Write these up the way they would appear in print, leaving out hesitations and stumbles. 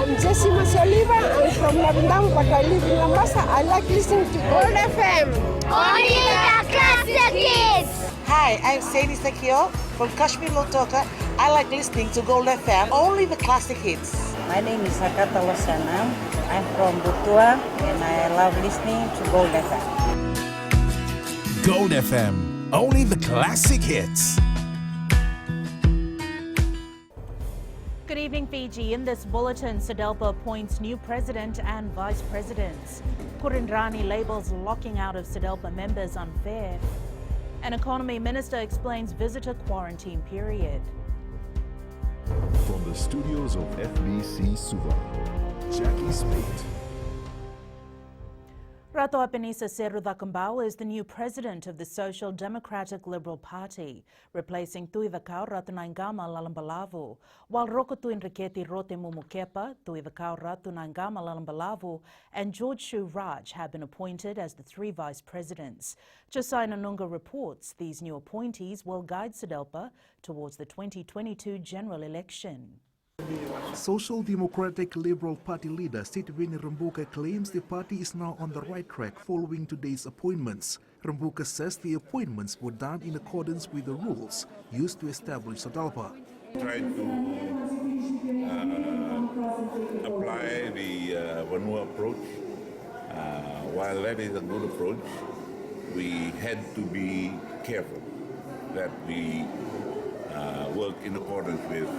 I'm Oliva. I'm from London, but I live in Mombasa. I like listening to Gold FM. Only the classic hits. Hi, I'm Sadie Sakio from Kashmir Lotoka. I like listening to Gold FM, only the classic hits. My name is Sakata Losana. I'm from Butua and I love listening to Gold FM. Gold FM, only the classic hits. Good evening, Fiji. In this bulletin, SODELPA appoints new president and vice presidents. Kurindrani labels locking out of SODELPA members unfair. An economy minister explains visitor quarantine period. From the studios of FBC Suva, Jackie Spate. Rato Apenisa Serudakambao is the new president of the Social Democratic Liberal Party, replacing Tuivakau Ratunaingama Lalambalavu, while Rokotu Enriqueti Rote Mumukepa, Tuivakau Ratunaingama Lalambalavu, and George Shu Raj have been appointed as the three vice presidents. Josai Nanunga reports these new appointees will guide SODELPA towards the 2022 general election. Social Democratic Liberal Party leader Sitiveni Rambuka claims the party is now on the right track following today's appointments. Rambuka says the appointments were done in accordance with the rules used to establish SODELPA. Tried to apply the Vanua approach. While that is a good approach, we had to be careful that we work in accordance with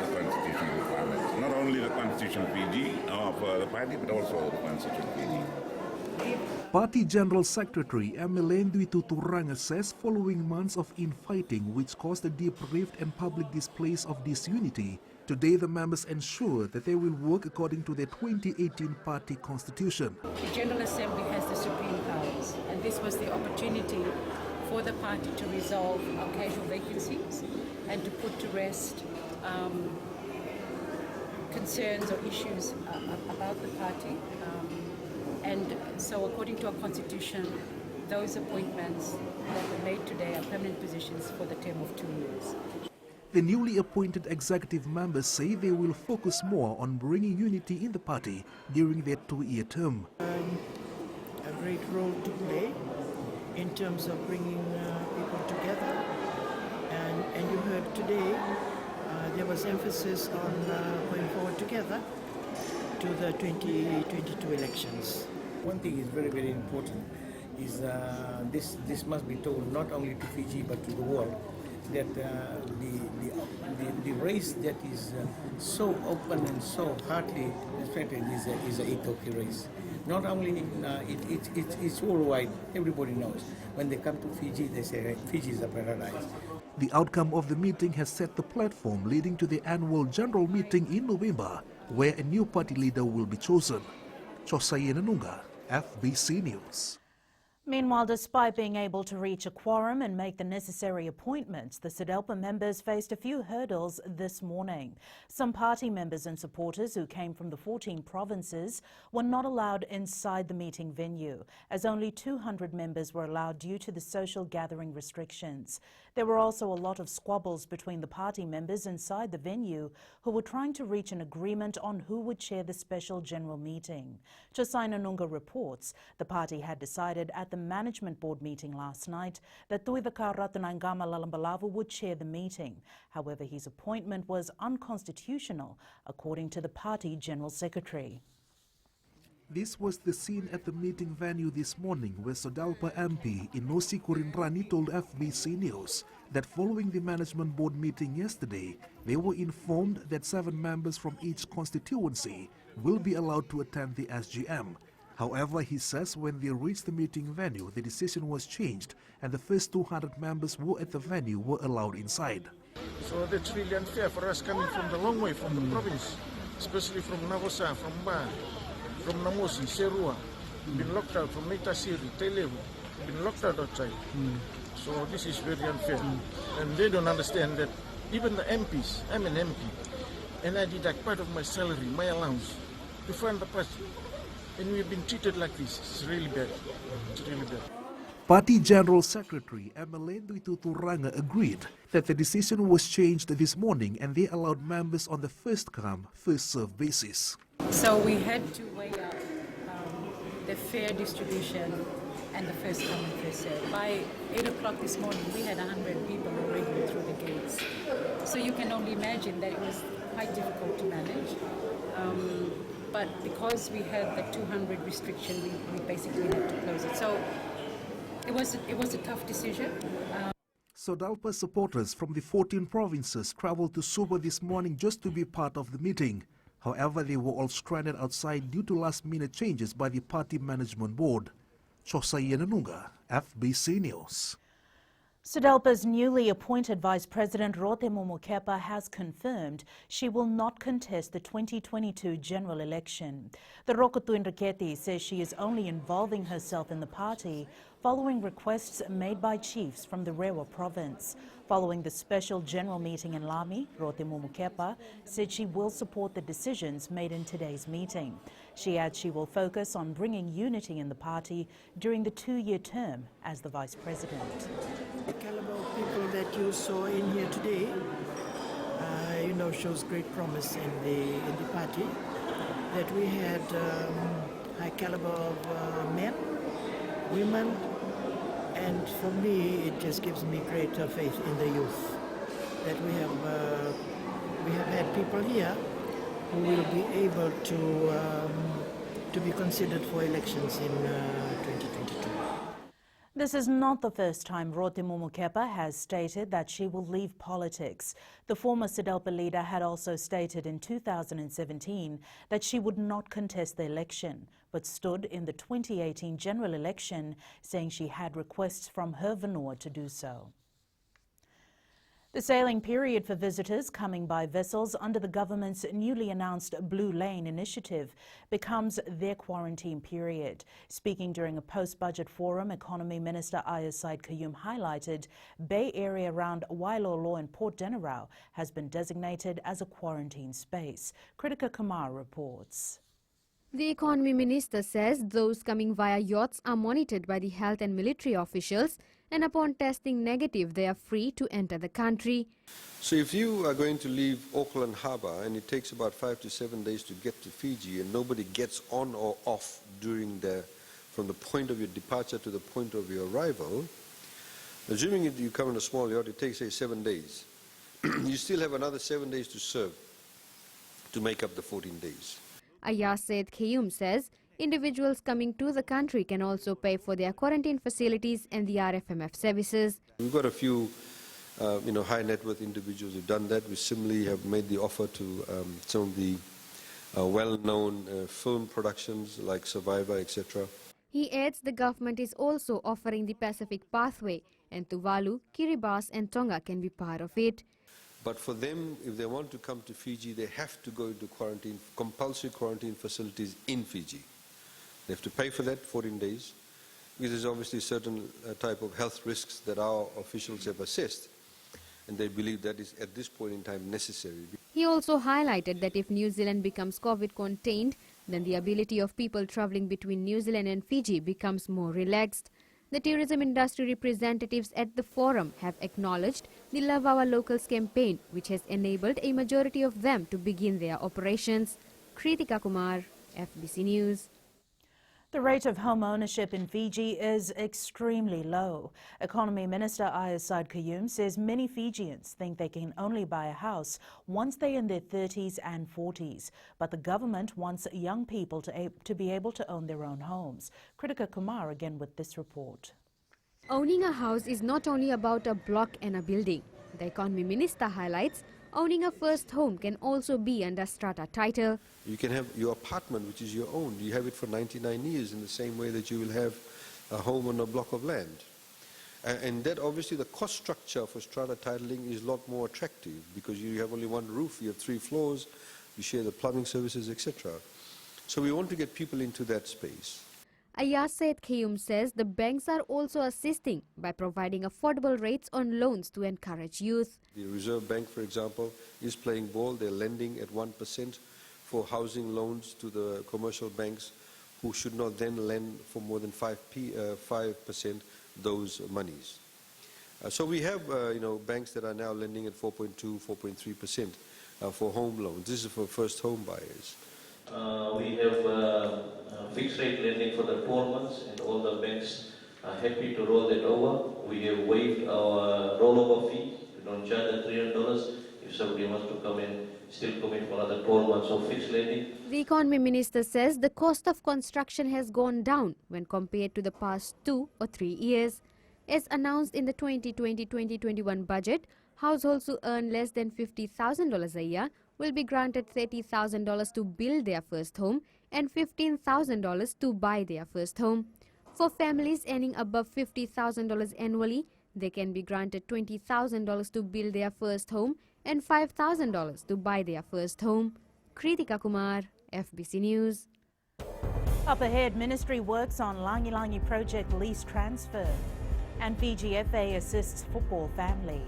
the constitutional requirements. Not only the constitution of Fiji, of the party, but also the constitution of Fiji. Party General Secretary Emelendui Tuturanga says following months of infighting which caused a deep rift and public displays of disunity, today the members ensure that they will work according to the 2018 party constitution. The General Assembly has the supreme powers, and this was the opportunity for the party to resolve our casual vacancies and to put to rest concerns or issues about the party. And so according to our constitution, those appointments that were made today are permanent positions for the term of 2 years. The newly appointed executive members say they will focus more on bringing unity in the party during their 2-year term. A great role to play in terms of bringing people together. And you heard today there was emphasis on going forward together to the 2022 elections. One thing is very, very important is this must be told not only to Fiji but to the world, that the race that is so open and so heartily respected is a Itoki race. Not only it's worldwide, everybody knows. When they come to Fiji, they say Fiji is a paradise. The outcome of the meeting has set the platform leading to the annual general meeting in November, where a new party leader will be chosen. Josai Nanunga, FBC News. Meanwhile, despite being able to reach a quorum and make the necessary appointments, the SODELPA members faced a few hurdles this morning. Some party members and supporters who came from the 14 provinces were not allowed inside the meeting venue, as only 200 members were allowed due to the social gathering restrictions. There were also a lot of squabbles between the party members inside the venue who were trying to reach an agreement on who would chair the special general meeting. Josai Nanunga reports the party had decided at the management board meeting last night that Tuivakau Ratunaingama Lalambalavu would chair the meeting. However, his appointment was unconstitutional, according to the party general secretary. This was the scene at the meeting venue this morning where SODELPA MP Inosi Kurindrani told FBC News that following the management board meeting yesterday, they were informed that 7 members from each constituency will be allowed to attend the SGM. However, he says when they reached the meeting venue, the decision was changed and the first 200 members who were at the venue were allowed inside. So that's really unfair for us coming from the long way from the province, especially from Navosa, from Ba, from Namosi, Serua, been locked out from Neitasiri, Televu, been locked out outside. So this is very unfair. And they don't understand that even the MPs, I'm an MP, and I deduct part of my salary, my allowance, to fund the party. And we've been treated like this. It's really bad. It's really bad. Party General Secretary Emelendui Tuturanga agreed that the decision was changed this morning and they allowed members on the first-come, first-served basis. So we had to weigh up the fair distribution and the first come and first serve. By 8 o'clock this morning, we had 100 people already through the gates. So you can only imagine that it was quite difficult to manage. But because we had the 200 restriction, we basically had to close it. So it was a tough decision. SODELPA supporters from the 14 provinces traveled to Suva this morning just to be part of the meeting. However, they were all stranded outside due to last-minute changes by the party management board. Chosai Yananunga, FBC News. SODELPA's newly appointed Vice President Rotemu KEPA has confirmed she will not contest the 2022 general election. The Rokotu Nriketi says she is only involving herself in the party following requests made by chiefs from the Rewa province. Following the special general meeting in Lami, Rotemu KEPA said she will support the decisions made in today's meeting. She adds she will focus on bringing unity in the party during the 2-year term as the Vice President. The caliber of people that you saw in here today, shows great promise in the party. That we had high caliber of men, women, and for me, it just gives me greater faith in the youth. That we have had people here who will be able to be considered for elections in 2022. This is not the first time Rotemu KEPA has stated that she will leave politics. The former SODELPA leader had also stated in 2017 that she would not contest the election, but stood in the 2018 general election, saying she had requests from her Vanua to do so. The sailing period for visitors coming by vessels under the government's newly announced Blue Lane initiative becomes their quarantine period. Speaking during a post-budget forum, Economy Minister YASAWA'S Kayum highlighted Bay Area around Wailolo and Port Denarau has been designated as a quarantine space. Kritika Kumar reports. The Economy Minister says those coming via yachts are monitored by the health and military officials, and upon testing negative, they are free to enter the country. So if you are going to leave Auckland Harbour and it takes about 5 to 7 days to get to Fiji and nobody gets on or off from the point of your departure to the point of your arrival, assuming that you come in a small yacht, it takes, say, 7 days. You still have another 7 days to serve to make up the 14 days. YASAWA'S Kayum says individuals coming to the country can also pay for their quarantine facilities and the RFMF services. We've got a few high net worth individuals who've done that. We similarly have made the offer to some of the well-known film productions like Survivor, etc. He adds the government is also offering the Pacific Pathway, and Tuvalu, Kiribati and Tonga can be part of it. But for them, if they want to come to Fiji, they have to go into quarantine, compulsory quarantine facilities in Fiji. They have to pay for that 14 days, because there's obviously certain type of health risks that our officials have assessed, and they believe that is at this point in time necessary. He also highlighted that if New Zealand becomes COVID contained, then the ability of people travelling between New Zealand and Fiji becomes more relaxed. The tourism industry representatives at the forum have acknowledged the Love Our Locals campaign, which has enabled a majority of them to begin their operations. Kritika Kumar, FBC News. The rate of home ownership in Fiji is extremely low. Economy Minister YASAWA'S Kayum says many Fijians think they can only buy a house once they're in their 30s and 40s. But the government wants young people to be able to own their own homes. Kritika Kumar again with this report. Owning a house is not only about a block and a building. The Economy Minister highlights owning a first home can also be under strata title. You can have your apartment, which is your own. You have it for 99 years in the same way that you will have a home on a block of land. And that obviously the cost structure for strata titling is a lot more attractive because you have only one roof, you have 3 floors, you share the plumbing services, etc. So we want to get people into that space. YASAWA'S Kayum says the banks are also assisting by providing affordable rates on loans to encourage youth. The Reserve Bank, for example, is playing ball. They're lending at 1% for housing loans to the commercial banks who should not then lend for more than 5% those monies. So we have banks that are now lending at 4.2, 4.3% for home loans. This is for first home buyers. We have fixed rate lending for the 4 months, and all the banks are happy to roll that over. We have waived our rollover fee. We don't charge the $300 if somebody wants to come in, still commit for another 12 months of fixed lending. The economy minister says the cost of construction has gone down when compared to the past 2 or 3 years. As announced in the 2020-2021 budget, households who earn less than $50,000 a year will be granted $30,000 to build their first home and $15,000 to buy their first home. For families earning above $50,000 annually, they can be granted $20,000 to build their first home and $5,000 to buy their first home. Kritika Kumar, FBC News. Up ahead, Ministry works on Langi Langi project lease transfer, and Fiji FA assists football family.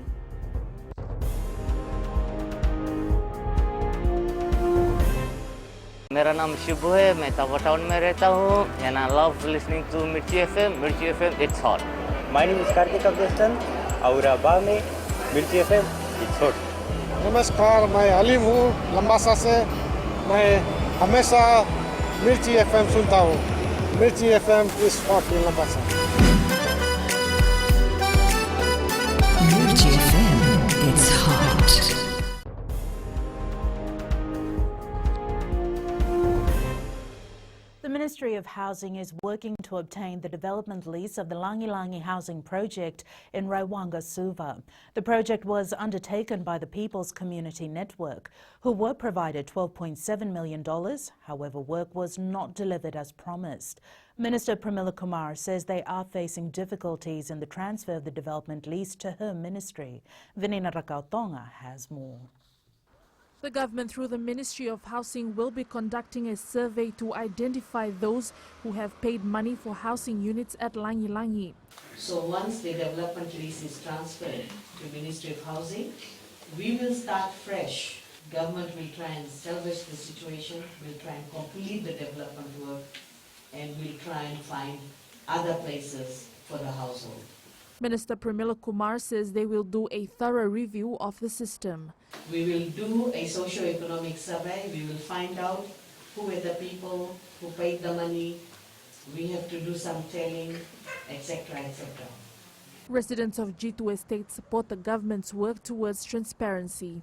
मेरा नाम शिबू है, मैं तवा town में रहता हूँ, and I love listening to Mirchi FM. Mirchi FM, it's hot. My name is Kartik Abdestan, Aura Bame, Mirchi FM, it's hot. नमस्कार, मैं अलीम हूँ लंबासा से। मैं हमेशा मिर्ची FM सुनता हूँ। मिर्ची FM is hot in लंबासा। Mirchi FM, it's hot. The Ministry of Housing is working to obtain the development lease of the Langi Langi housing project in Raiwanga, Suva. The project was undertaken by the People's Community Network, who were provided $12.7 million. However, work was not delivered as promised. Minister Pramila Kumar says they are facing difficulties in the transfer of the development lease to her ministry. Vinina Rakautonga has more. The government, through the Ministry of Housing, will be conducting a survey to identify those who have paid money for housing units at Langi Langi. So once the development lease is transferred to Ministry of Housing, we will start fresh. Government will try and salvage the situation, will try and complete the development work, and will try and find other places for the household. Minister Pramila Kumar says they will do a thorough review of the system. We will do a socio-economic survey. We will find out who were the people who paid the money. We have to do some telling, etc., etc. Residents of G2 Estate support the government's work towards transparency.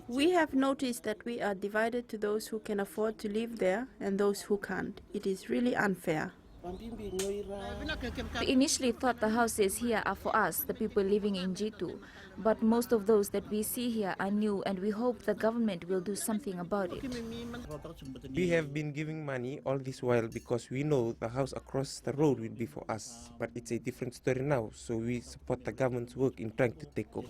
We have noticed that we are divided to those who can afford to live there and those who can't. It is really unfair. We initially thought the houses here are for us, the people living in G2, but most of those that we see here are new, and we hope the government will do something about it. We have been giving money all this while because we know the house across the road will be for us, but it's a different story now, so we support the government's work in trying to take over.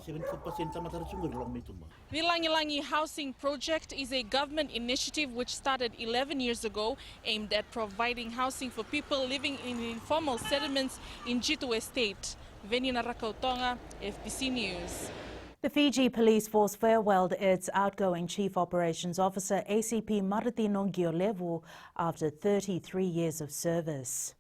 The Langi Langi housing project is a government initiative which started 11 years ago, aimed at providing housing for people living in informal settlements in G2 Estate. Venina Rakautonga, FBC News. The Fiji Police Force farewelled its outgoing Chief Operations Officer ACP Martino Ngiolevu after 33 years of service.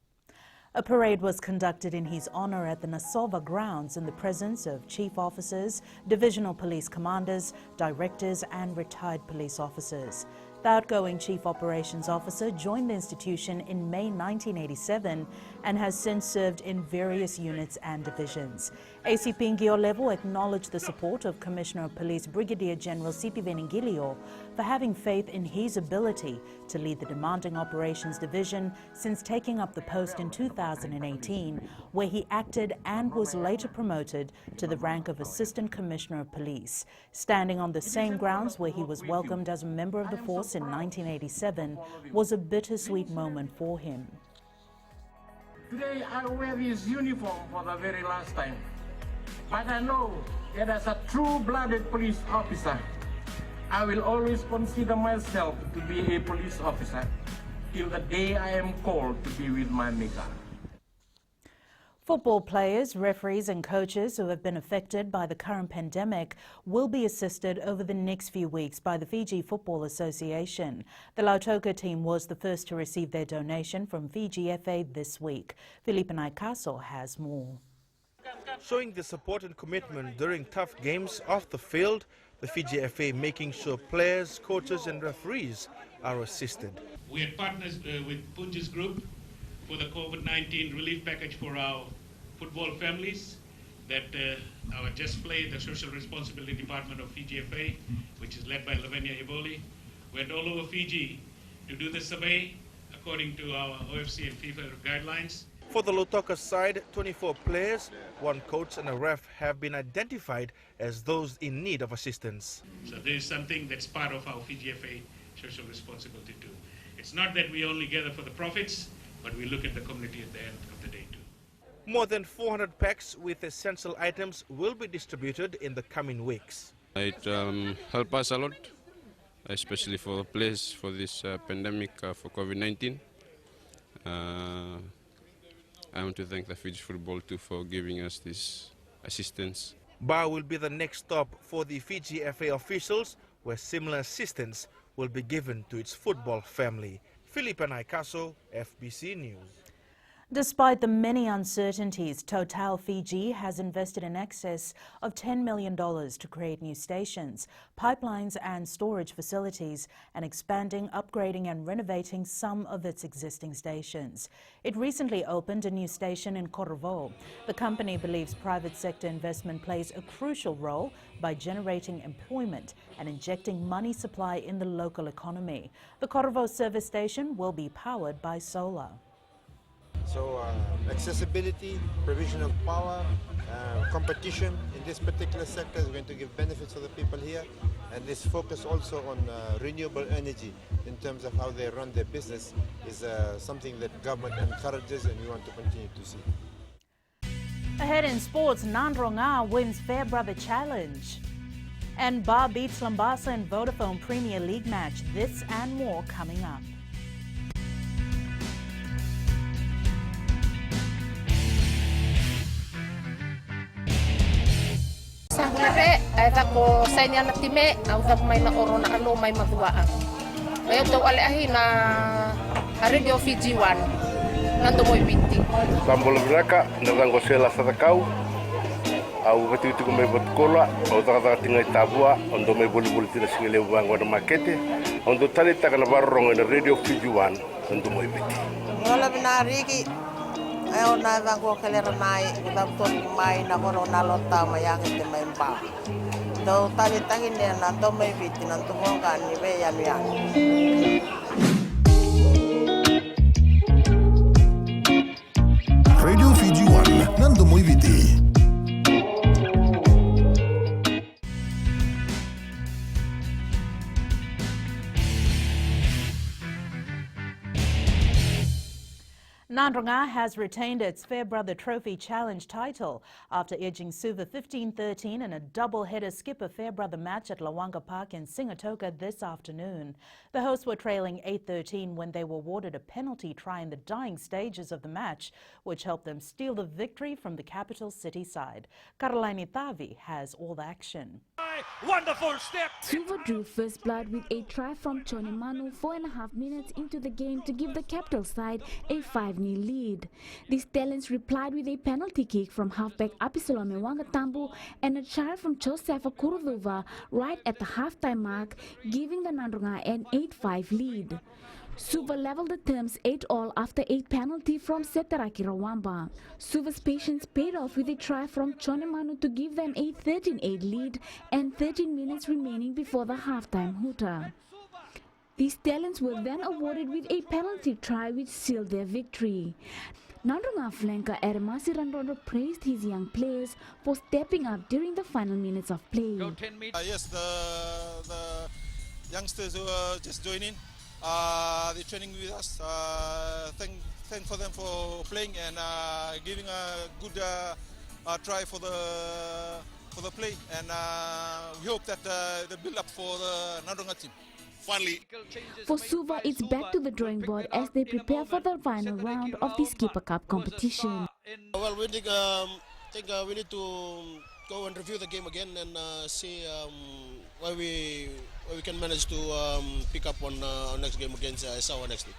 A parade was conducted in his honor at the Nasova grounds in the presence of chief officers, divisional police commanders, directors and retired police officers. The outgoing Chief Operations Officer joined the institution in May 1987 and has since served in various units and divisions. ACP Ngiolevu acknowledged the support of Commissioner of Police Brigadier General Siti Veningilio for having faith in his ability to lead the demanding operations division since taking up the post in 2018, where he acted and was later promoted to the rank of Assistant Commissioner of Police. Standing on the same grounds where he was welcomed as a member of the force in 1987 was a bittersweet moment for him. Today I wear this uniform for the very last time, but I know that as a true-blooded police officer, I will always consider myself to be a police officer till the day I am called to be with my Maker. Football players, referees and coaches who have been affected by the current pandemic will be assisted over the next few weeks by the Fiji Football Association. The Lautoka team was the first to receive their donation from Fiji FA this week. Felipe Naikaso has more. Showing the support and commitment during tough games off the field, the Fiji FA making sure players, coaches and referees are assisted. We had partners with Punja's group for the COVID-19 relief package for our football families that our Just Play, the Social Responsibility Department of Fiji FA, which is led by Lavinia Eboli, went all over Fiji to do the survey according to our OFC and FIFA guidelines. For the Lautoka side, 24 players, 1 coach and a ref have been identified as those in need of assistance. So this is something that's part of our Fiji FA social responsibility too. It's not that we only gather for the profits, but we look at the community at the end of the day too. More than 400 packs with essential items will be distributed in the coming weeks. It helped us a lot, especially for the players for this pandemic for COVID-19. I want to thank the Fiji Football too for giving us this assistance. Ba will be the next stop for the Fiji FA officials, where similar assistance will be given to its football family. Philippe Naikaso, FBC News. Despite the many uncertainties, Total Fiji has invested in excess of $10 million to create new stations, pipelines and storage facilities, and expanding, upgrading and renovating some of its existing stations. It recently opened a new station in Korovo. The company believes private sector investment plays a crucial role by generating employment and injecting money supply in the local economy. The Korovo service station will be powered by solar. So accessibility, provision of power, competition in this particular sector is going to give benefits to the people here, and this focus also on renewable energy in terms of how they run their business is something that government encourages and we want to continue to see. Ahead in sports, NADROGA wins Fairbrother Challenge. And Bar beats Lambasa in Vodafone Premier League match. This and more coming up. Aita ko sa inya na time au sa may na oro na alo may magduaan. Mayo to ale ahi na Radio Fiji 1 nanto moy binti. Sambol braka ndango sela sa takau au betu tu may botkola au taka tingai tabua ondo may boli tina singile bango na makete ondo tali taka na barrong na Radio Fiji 1 nanto moy binti. Wala binariki ayo na bango kelera nai dabton mai na kono na lonta mayang te may ba. Do tali tangin na to may biti nan to mo kan ni be yan yan. Radio Fiji 1 nando mo ibiti. NADROGA has retained its Fairbrother Trophy Challenge title after edging Suva 15-13 in a double-header skipper Fairbrother match at Lawanga Park in Singatoka this afternoon. The hosts were trailing 8-13 when they were awarded a penalty try in the dying stages of the match, which helped them steal the victory from the capital city side. Caroline Tavi has all the action. Wonderful step! Suva drew first blood with a try from Choni Manu 4.5 minutes into the game to give the capital side a 5-0 lead. The Stallions replied with a penalty kick from halfback Apisolome Wangatambu and a try from Josefa Kurudova right at the halftime mark, giving the NADROGA an 8-5 lead. Suva leveled the terms 8-all after a penalty from Setaraki Rawamba. Suva's patience paid off with a try from Chonemanu to give them a 13-8 lead and 13 minutes remaining before the halftime hooter. The Stallions were then awarded with a penalty try which sealed their victory. NADROGA flanker Eremasi Randondo praised his young players for stepping up during the final minutes of play. Yes, the youngsters who are just joining, they're training with us. Thank for them for playing and giving a good try for the play, and we hope that they build up for the NADROGA team. Finally. For Suva, it's back to the drawing board as they prepare for the final round of the Skipper Cup competition. Well, we think we need to go and review the game again and see where we can manage to pick up on our next game against YASAWA next week.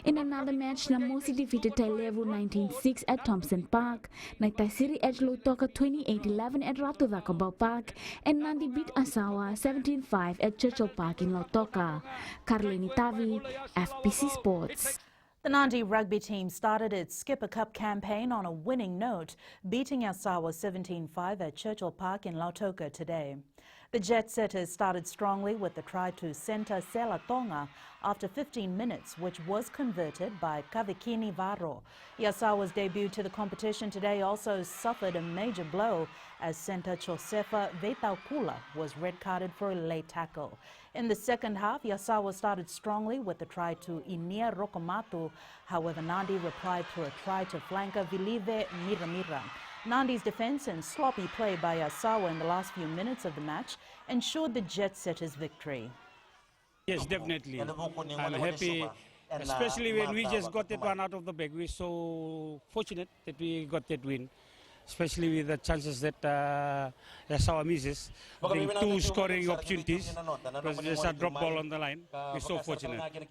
In another match, Namosi defeated Tailevu 19-6 at Thompson Park. Naitasiri edged Lautoka 28-11 at Ratudakabau Park, and Nandi beat Asawa 17-5 at Churchill Park in Lautoka. Carlini Tavi, FBC Sports. The Nadi rugby team started its Skipper Cup campaign on a winning note, beating Yasawa 17-5 at Churchill Park in Lautoka today. The Jet Setters started strongly with the try to center Sela Tonga after 15 minutes, which was converted by Kavikini Varo. Yasawa's debut to the competition today also suffered a major blow as center Josefa Vetaukula was red-carded for a late tackle. In the second half, Yasawa started strongly with the try to Inia Rokomatu. However, Nadi replied to a try to flanker Vilive Miramira. Nandi's defense and sloppy play by Yasawa in the last few minutes of the match ensured the Jet Setters' victory. Yes, definitely. I'm happy, especially when we just got that one out of the bag. We're so fortunate that we got that win, especially with the chances that Yasawa misses. I think 2 scoring opportunities, because there's a drop ball on the line. We're so fortunate.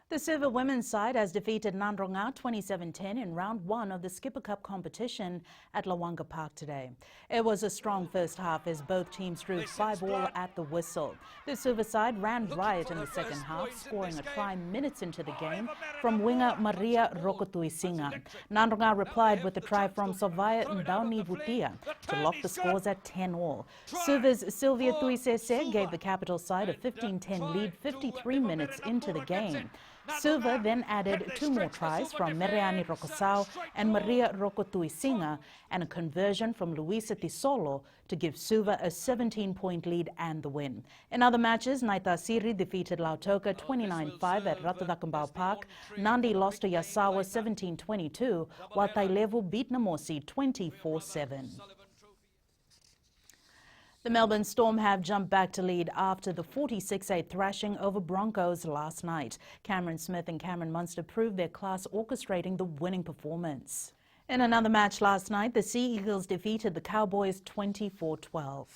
The Silver women's side has defeated NADROGA 27-10 in round 1 of the Skipper Cup competition at Lawanga Park today. It was a strong first half as both teams drew 5-all at the whistle. The Silver side ran riot in the second half, scoring a try minutes into the game from winger Maria Rokotuisinga. NADROGA replied with a try from Sovaya Ndauni Vutia to lock the scores at 10-all. Silver's Sylvia Tuisese gave the capital side a 15-10 lead 53 minutes into the game. Silva then added 2 more tries from Meriani Rokosao and Maria Rokotuisinga and a conversion from Luisa Tisolo to give Silva a 17-point lead and the win. In other matches, Naitasiri defeated Lautoka 29-5 at Ratudakambau Park. Nandi lost to Yasawa 17-22, while Tailevu beat Namosi 24-7. The Melbourne Storm have jumped back to lead after the 46-8 thrashing over Broncos last night. Cameron Smith and Cameron Munster proved their class orchestrating the winning performance. In another match last night, the Sea Eagles defeated the Cowboys 24-12.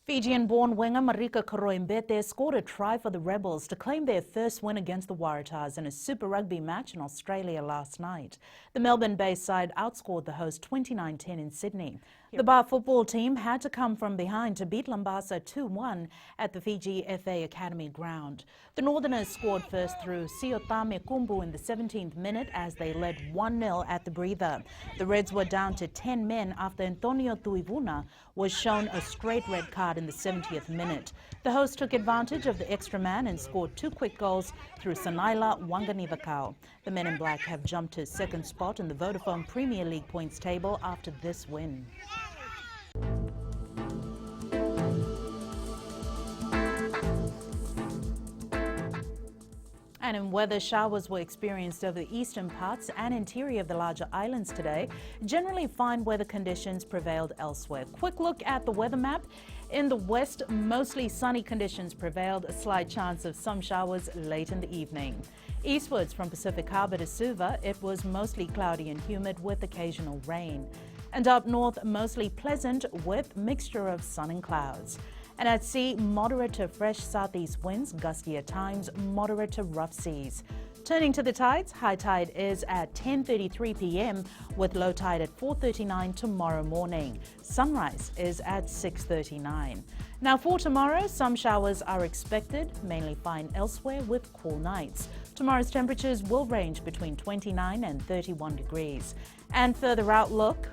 Fijian-born winger Marika Koroimbete scored a try for the Rebels to claim their first win against the Waratahs in a Super Rugby match in Australia last night. The Melbourne-based side outscored the host 29-10 in Sydney. The Bar football team had to come from behind to beat Lambasa 2-1 at the Fiji FA Academy ground. The Northerners scored first through Siotame Kumbu in the 17th minute as they led 1-0 at the breather. The Reds were down to 10 men after Antonio Tuivuna was shown a straight red card in the 70th minute. The hosts took advantage of the extra man and scored 2 quick goals through Sanaila Wanganivakau. The Men in Black have jumped to second spot in the Vodafone Premier League points table after this win. And in weather, showers were experienced over the eastern parts and interior of the larger islands today. Generally fine weather conditions prevailed elsewhere. Quick look at the weather map. In the west, mostly sunny conditions prevailed, a slight chance of some showers late in the evening. Eastwards from Pacific Harbour to Suva, it was mostly cloudy and humid with occasional rain. And up north, mostly pleasant with mixture of sun and clouds. And at sea, moderate to fresh southeast winds, gusty at times, moderate to rough seas. Turning to the tides, high tide is at 10:33 p.m. with low tide at 4:39 tomorrow morning. Sunrise is at 6:39. Now for tomorrow, some showers are expected, mainly fine elsewhere with cool nights. Tomorrow's temperatures will range between 29 and 31 degrees. And further outlook,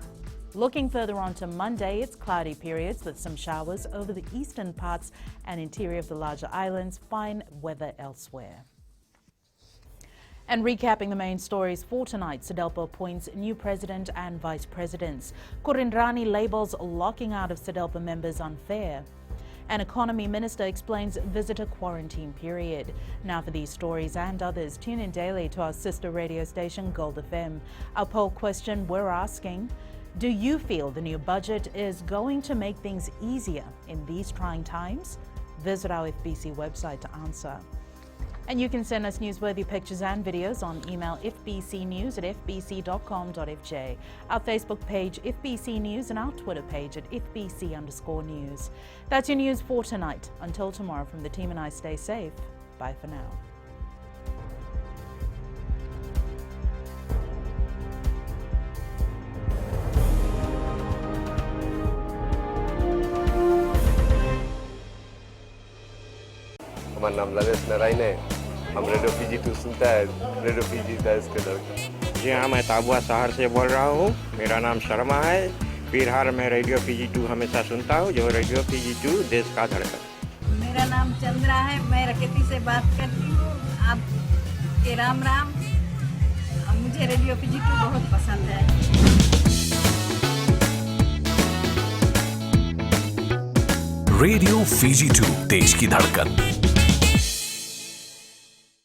looking further on to Monday, it's cloudy periods with some showers over the eastern parts and interior of the larger islands, fine weather elsewhere. And recapping the main stories for tonight, SODELPA appoints new president and vice presidents. Kurindrani labels locking out of SODELPA members unfair. An economy minister explains visitor quarantine period. Now for these stories and others, tune in daily to our sister radio station Gold FM. Our poll question we're asking, do you feel the new budget is going to make things easier in these trying times? Visit our FBC website to answer. And you can send us newsworthy pictures and videos on email fbcnews@fbc.com.fj, our Facebook page FBC News, and our Twitter page at FBC_news. That's your news for tonight. Until tomorrow, from the team and I, stay safe. Bye for now. नाम लवेश नारायण है। हम radio Fiji 2 सुनता है, radio Fiji 10 के लड़का। जी हाँ, मैं ताबुआ शहर से बोल रहा हूँ। मेरा नाम शर्मा है। फिलहाल मैं रेडियो फीजी 2 हमेशा सुनता हूँ, जो रेडियो फीजी 2 देश का धड़कन। मेरा नाम चंद्रा है, मैं रकेती से बात करती हूँ। आपके राम राम। मुझे रेडियो फीजी 2 बहुत पसंद है। रेडियो फीजी 2 देश की धड़कन।